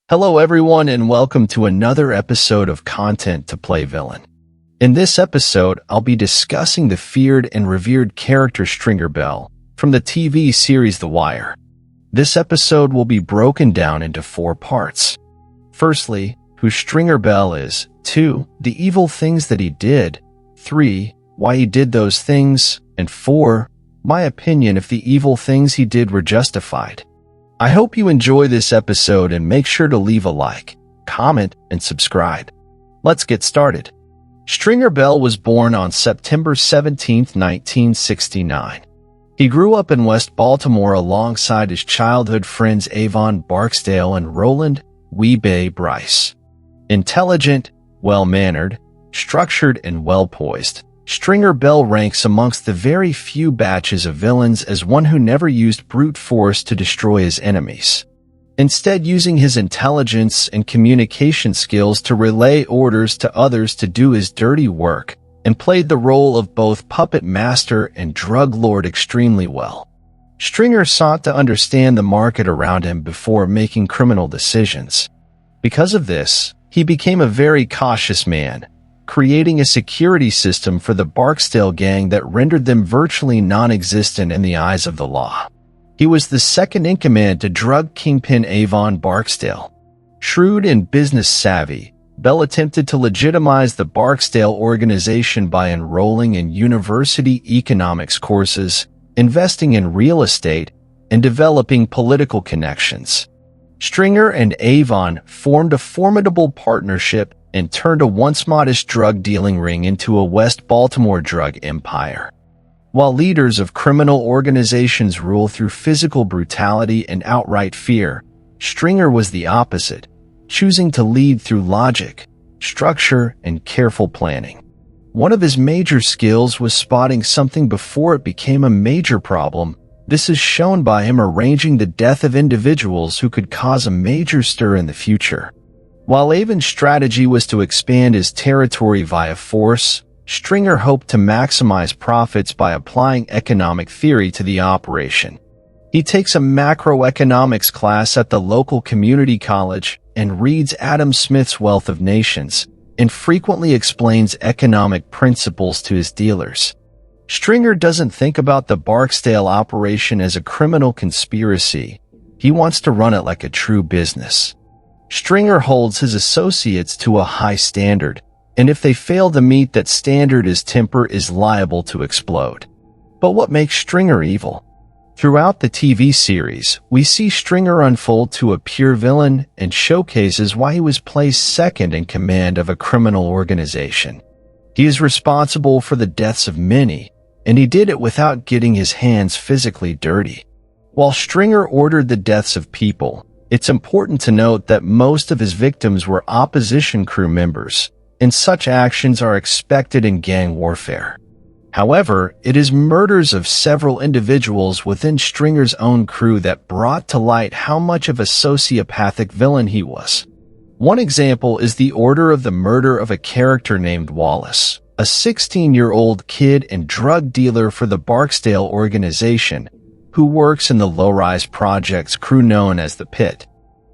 Hello everyone and welcome to another episode of Content to Play Villain. In this episode, I'll be discussing the feared and revered character Stringer Bell from the TV series The Wire. This episode will be broken down into 4 parts. Firstly, who Stringer Bell is. 2. The evil things that he did. 3. Why he did those things. And 4. My opinion if the evil things he did were justified. I hope you enjoy this episode and make sure to leave a like, comment, and subscribe. Let's get started. Stringer Bell was born on September 17, 1969. He grew up in West Baltimore alongside his childhood friends Avon Barksdale and Roland Wee-Bey Bryce. Intelligent, well-mannered, structured, and well-poised, Stringer Bell ranks amongst the very few batches of villains as one who never used brute force to destroy his enemies, instead using his intelligence and communication skills to relay orders to others to do his dirty work, and played the role of both puppet master and drug lord extremely well. Stringer sought to understand the market around him before making criminal decisions. Because of this, he became a very cautious man, creating a security system for the Barksdale gang that rendered them virtually non-existent in the eyes of the law. He was the second-in-command to drug kingpin Avon Barksdale. Shrewd and business-savvy, Bell attempted to legitimize the Barksdale organization by enrolling in university economics courses, investing in real estate, and developing political connections. Stringer and Avon formed a formidable partnership and turned a once modest drug-dealing ring into a West Baltimore drug empire. While leaders of criminal organizations rule through physical brutality and outright fear, Stringer was the opposite, choosing to lead through logic, structure, and careful planning. One of his major skills was spotting something before it became a major problem. This is shown by him arranging the death of individuals who could cause a major stir in the future. While Avon's strategy was to expand his territory via force, Stringer hoped to maximize profits by applying economic theory to the operation. He takes a macroeconomics class at the local community college and reads Adam Smith's Wealth of Nations, and frequently explains economic principles to his dealers. Stringer doesn't think about the Barksdale operation as a criminal conspiracy. He wants to run it like a true business. Stringer holds his associates to a high standard, and if they fail to meet that standard, his temper is liable to explode. But what makes Stringer evil? Throughout the TV series, we see Stringer unfold to a pure villain and showcases why he was placed second in command of a criminal organization. He is responsible for the deaths of many, and he did it without getting his hands physically dirty. While Stringer ordered the deaths of people, it's important to note that most of his victims were opposition crew members, and such actions are expected in gang warfare. However, it is murders of several individuals within Stringer's own crew that brought to light how much of a sociopathic villain he was. One example is the order of the murder of a character named Wallace, a 16-year-old kid and drug dealer for the Barksdale organization, who works in the low-rise projects crew known as the Pit.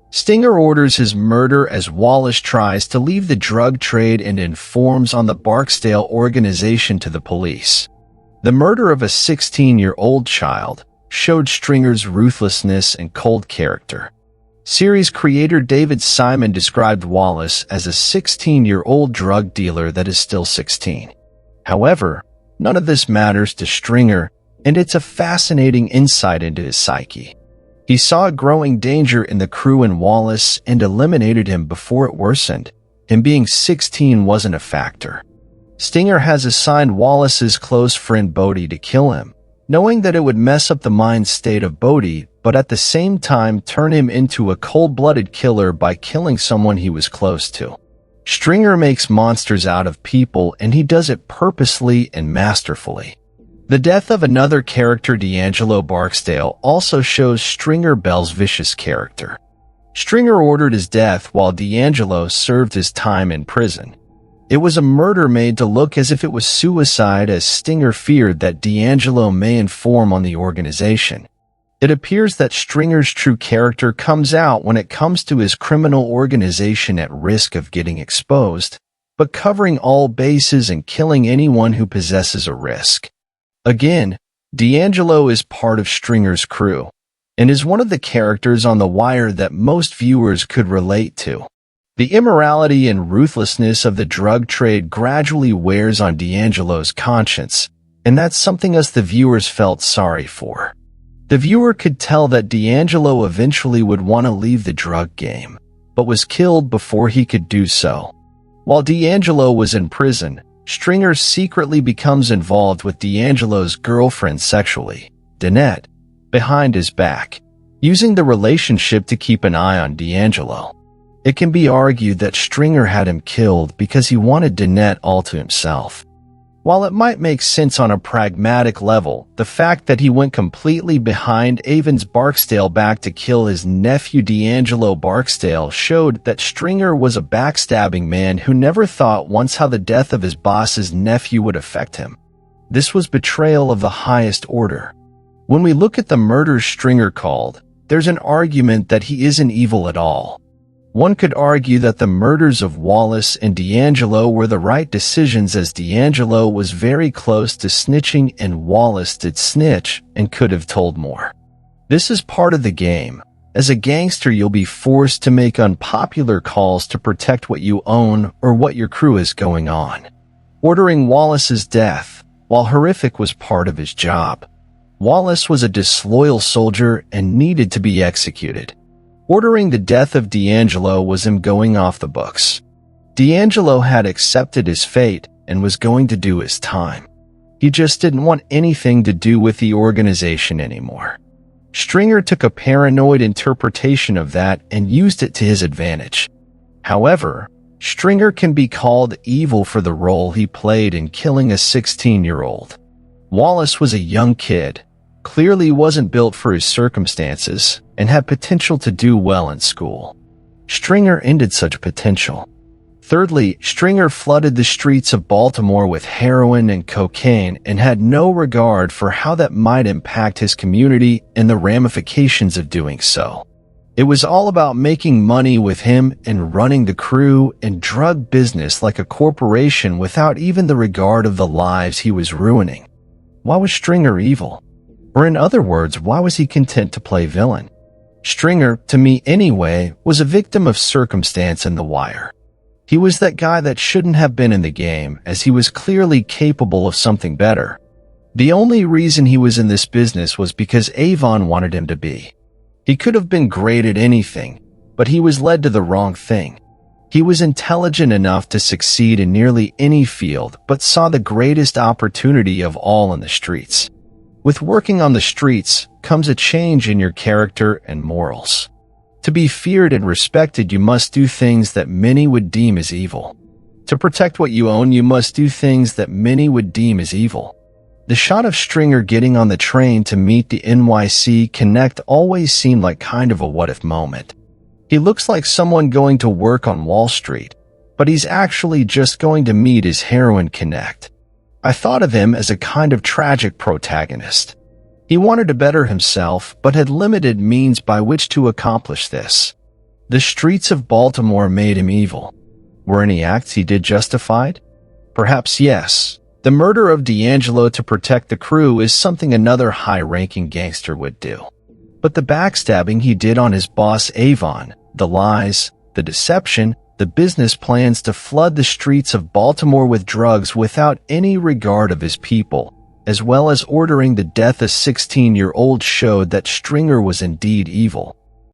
Stringer orders his murder as Wallace tries to leave the drug trade and informs on the Barksdale organization to the police. The murder of a 16-year-old child showed Stringer's ruthlessness and cold character. Series creator David Simon described Wallace as a 16-year-old drug dealer that is still 16. However, none of this matters to Stringer, and it's a fascinating insight into his psyche. He saw a growing danger in the crew in Wallace and eliminated him before it worsened. Him being 16 wasn't a factor. Stringer has assigned Wallace's close friend Bodie to kill him, knowing that it would mess up the mind state of Bodie, but at the same time turn him into a cold-blooded killer by killing someone he was close to. Stringer makes monsters out of people, and he does it purposely and masterfully. The death of another character, D'Angelo Barksdale, also shows Stringer Bell's vicious character. Stringer ordered his death while D'Angelo served his time in prison. It was a murder made to look as if it was suicide, as Stringer feared that D'Angelo may inform on the organization. It appears that Stringer's true character comes out when it comes to his criminal organization at risk of getting exposed, but covering all bases and killing anyone who possesses a risk. Again, D'Angelo is part of Stringer's crew, and is one of the characters on The Wire that most viewers could relate to. The immorality and ruthlessness of the drug trade gradually wears on D'Angelo's conscience, and that's something us the viewers felt sorry for. The viewer could tell that D'Angelo eventually would want to leave the drug game, but was killed before he could do so. While D'Angelo was in prison, Stringer secretly becomes involved with D'Angelo's girlfriend sexually, Danette, behind his back, using the relationship to keep an eye on D'Angelo. It can be argued that Stringer had him killed because he wanted Danette all to himself. While it might make sense on a pragmatic level, the fact that he went completely behind Avon's Barksdale back to kill his nephew D'Angelo Barksdale showed that Stringer was a backstabbing man who never thought once how the death of his boss's nephew would affect him. This was betrayal of the highest order. When we look at the murders Stringer called, there's an argument that he isn't evil at all. One could argue that the murders of Wallace and D'Angelo were the right decisions, as D'Angelo was very close to snitching and Wallace did snitch and could have told more. This is part of the game. As a gangster, you'll be forced to make unpopular calls to protect what you own or what your crew is going on. Ordering Wallace's death, while horrific, was part of his job. Wallace was a disloyal soldier and needed to be executed. Ordering the death of D'Angelo was him going off the books. D'Angelo had accepted his fate and was going to do his time. He just didn't want anything to do with the organization anymore. Stringer took a paranoid interpretation of that and used it to his advantage. However, Stringer can be called evil for the role he played in killing a 16-year-old. Wallace was a young kid, clearly wasn't built for his circumstances, and had potential to do well in school. Stringer ended such potential. Thirdly, Stringer flooded the streets of Baltimore with heroin and cocaine and had no regard for how that might impact his community and the ramifications of doing so. It was all about making money with him and running the crew and drug business like a corporation without even the regard of the lives he was ruining. Why was Stringer evil? Or in other words, why was he content to play villain? Stringer, to me anyway, was a victim of circumstance in The Wire. He was that guy that shouldn't have been in the game, as he was clearly capable of something better. The only reason he was in this business was because Avon wanted him to be. He could have been great at anything, but he was led to the wrong thing. He was intelligent enough to succeed in nearly any field, but saw the greatest opportunity of all in the streets. With working on the streets comes a change in your character and morals. To be feared and respected, you must do things that many would deem as evil. To protect what you own, you must do things that many would deem as evil. The shot of Stringer getting on the train to meet the NYC Connect always seemed like kind of a what-if moment. He looks like someone going to work on Wall Street, but he's actually just going to meet his heroin connect. I thought of him as a kind of tragic protagonist. He wanted to better himself, but had limited means by which to accomplish this. The streets of Baltimore made him evil. Were any acts he did justified? Perhaps yes. The murder of D'Angelo to protect the crew is something another high-ranking gangster would do. But the backstabbing he did on his boss Avon, the lies, the deception, the business plans to flood the streets of Baltimore with drugs without any regard of his people, as well as ordering the death of a 16-year-old showed that Stringer was indeed evil.